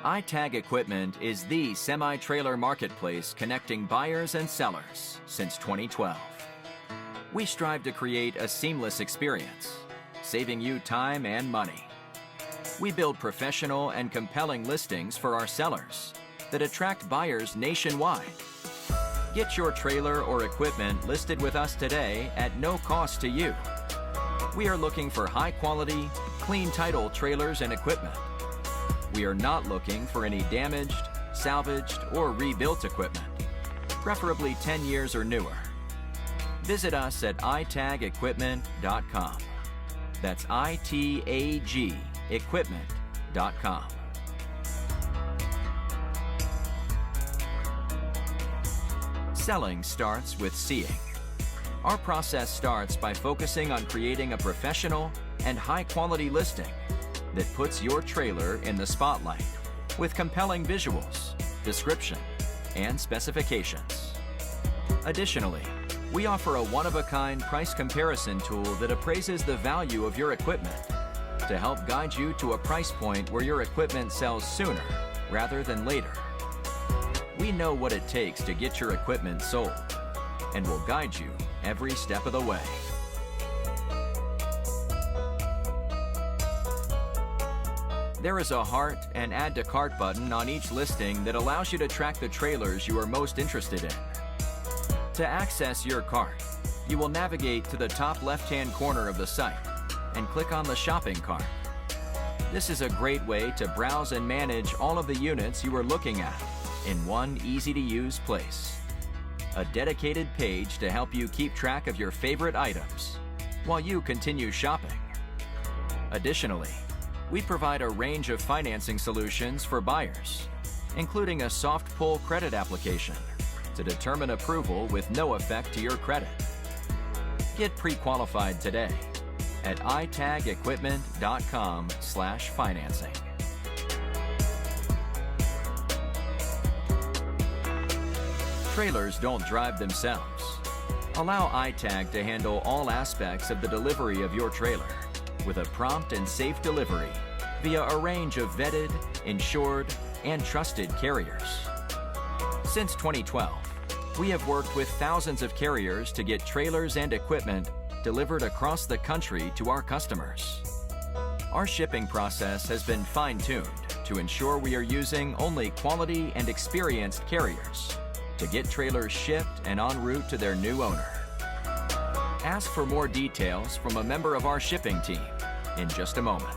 iTag Equipment is the semi-trailer marketplace connecting buyers and sellers since 2012. We strive to create a seamless experience, saving you time and money. We build professional and compelling listings for our sellers that attract buyers nationwide. Get your trailer or equipment listed with us today at no cost to you. We are looking for high-quality, clean title trailers and equipment. We are not looking for any damaged, salvaged, or rebuilt equipment, preferably 10 years or newer. Visit us at itagequipment.com. That's ITAG equipment.com. Selling starts with seeing. Our process starts by focusing on creating a professional and high-quality listing that puts your trailer in the spotlight with compelling visuals, description, and specifications. Additionally, we offer a one-of-a-kind price comparison tool that appraises the value of your equipment to help guide you to a price point where your equipment sells sooner rather than later. We know what it takes to get your equipment sold and will guide you every step of the way. There is a heart and add to cart button on each listing that allows you to track the trailers you are most interested in. To access your cart, you will navigate to the top left-hand corner of the site and click on the shopping cart. This is a great way to browse and manage all of the units you are looking at in one easy-to-use place. A dedicated page to help you keep track of your favorite items while you continue shopping. Additionally, we provide a range of financing solutions for buyers, including a soft pull credit application to determine approval with no effect to your credit. Get pre-qualified today at itagequipment.com/financing. Trailers don't drive themselves. Allow iTag to handle all aspects of the delivery of your trailer with a prompt and safe delivery via a range of vetted, insured, and trusted carriers. Since 2012, we have worked with thousands of carriers to get trailers and equipment delivered across the country to our customers. Our shipping process has been fine-tuned to ensure we are using only quality and experienced carriers to get trailers shipped and en route to their new owner. Ask for more details from a member of our shipping team in just a moment.